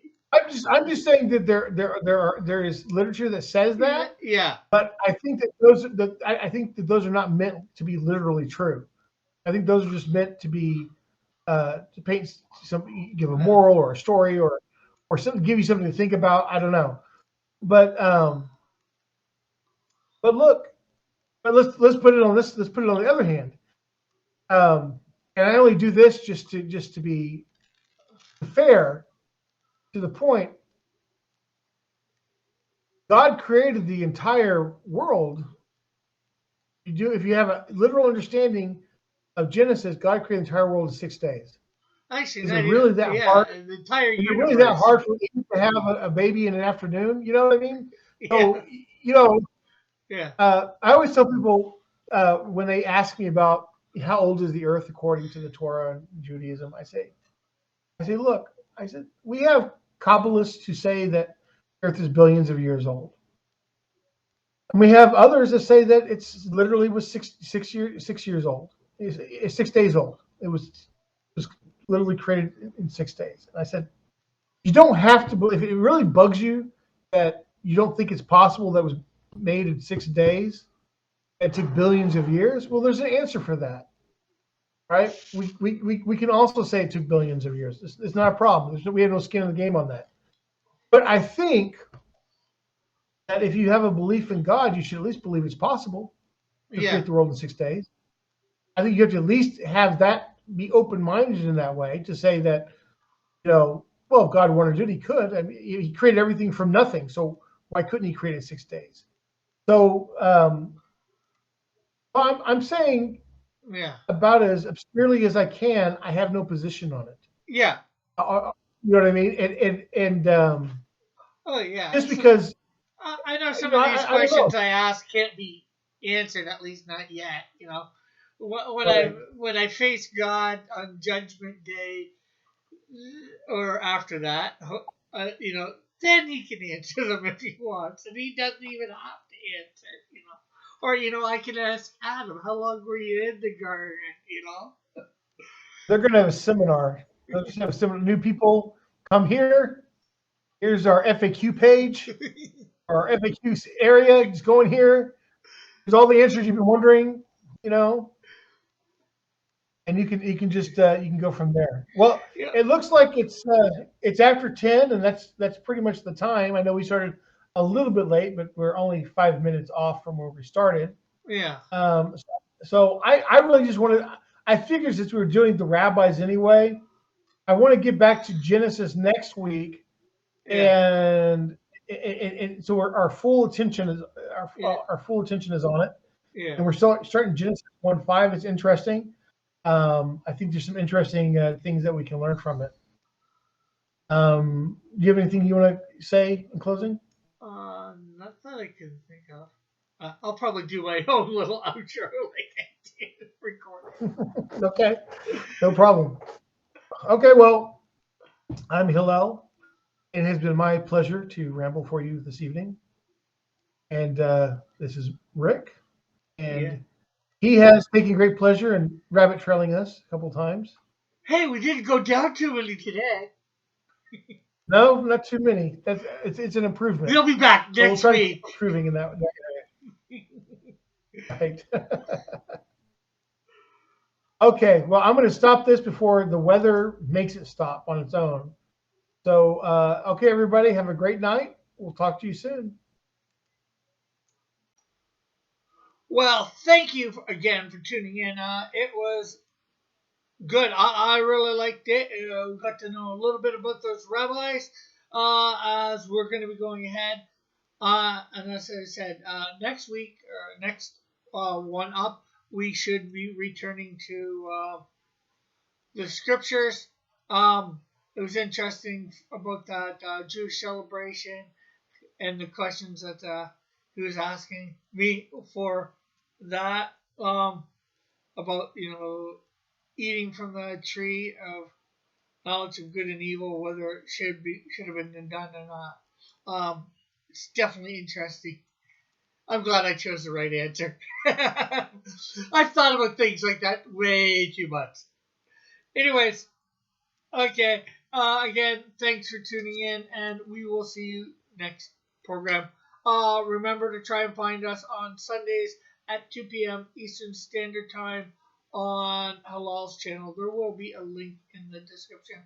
I'm just saying that there is literature that says that. Yeah. But I think that those are not meant to be literally true. I think those are just meant to be to paint give a moral or a story or something, give you something to think about. I don't know, but look, let's put it on this. Let's put it on the other hand, and I only do this just to be fair to the point. God created the entire world. If you have a literal understanding of Genesis, God created the entire world in 6 days. Actually, is it really that hard? The entire universe. Is it really that hard for you to have a baby in an afternoon? You know what I mean? Yeah. So, yeah. I always tell people when they ask me about how old is the earth according to the Torah and Judaism, I say, look, we have Kabbalists who say that the earth is billions of years old. And we have others that say that it's literally was 6 years old. It's 6 days old. It was literally created in 6 days. And I said, you don't have to believe. If it really bugs you that you don't think it's possible that it was made in 6 days, it took billions of years. Well, there's an answer for that, right? We can also say it took billions of years. It's not a problem. We have no skin in the game on that. But I think that if you have a belief in God, you should at least believe it's possible to create the world in 6 days. I think you have to at least have that, be open-minded in that way to say that, well, if God wanted to do it, he could. I mean, he created everything from nothing. So why couldn't he create it in 6 days? So I'm saying about as obscurely as I can, I have no position on it. Yeah. You know what I mean? And oh, yeah. Just because I know some of these questions I ask can't be answered, at least not yet. Right. When I face God on Judgment Day or after that, then He can answer them if He wants, and He doesn't even have to answer. Or I can ask Adam, how long were you in the garden? They're going to have a seminar. They'll just have seminar. New people come here. Here's our FAQ page, our FAQ area. Just go in here. There's all the answers you've been wondering, and you can just you can go from there. Well, Yeah. it looks like it's after 10, and that's pretty much the time. I know we started a little bit late, but we're only 5 minutes off from where we started. Yeah. So I really just wanted. I figured since we were doing the rabbis anyway, I want to get back to Genesis next week, and so our full attention is our full attention is on it, and we're still starting Genesis 1:5. It's interesting. I think there's some interesting things that we can learn from it. Do you have anything you want to say in closing? Not that I can think of. I'll probably do my own little outro like I did recording. Okay, no problem. Okay, well, I'm Hillel. It has been my pleasure to ramble for you this evening. And this is Rick. And he has taken great pleasure in rabbit trailing us a couple times. Hey, we didn't go down too many today. No, not too many. It's an improvement. We'll be back next we'll try week. To keep improving in that area. Right. Okay, well, I'm going to stop this before the weather makes it stop on its own. So, okay, everybody, have a great night. We'll talk to you soon. Well, thank you again for tuning in. It was good. I really liked it. We got to know a little bit about those rabbis as we're going to be going ahead. And as I said, next week, or next one up, we should be returning to the scriptures. It was interesting about that Jewish celebration and the questions that he was asking me for that about eating from the tree of knowledge of good and evil, whether it should have been done or not. It's definitely interesting. I'm glad I chose the right answer. I've thought about things like that way too much. Anyways, okay. Again, thanks for tuning in, and we will see you next program. Remember to try and find us on Sundays at 2 p.m. Eastern Standard Time on Hilal's channel. There will be a link in the description,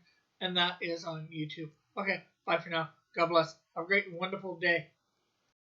and that is on YouTube. Okay, bye for now. God bless. Have a great and wonderful day.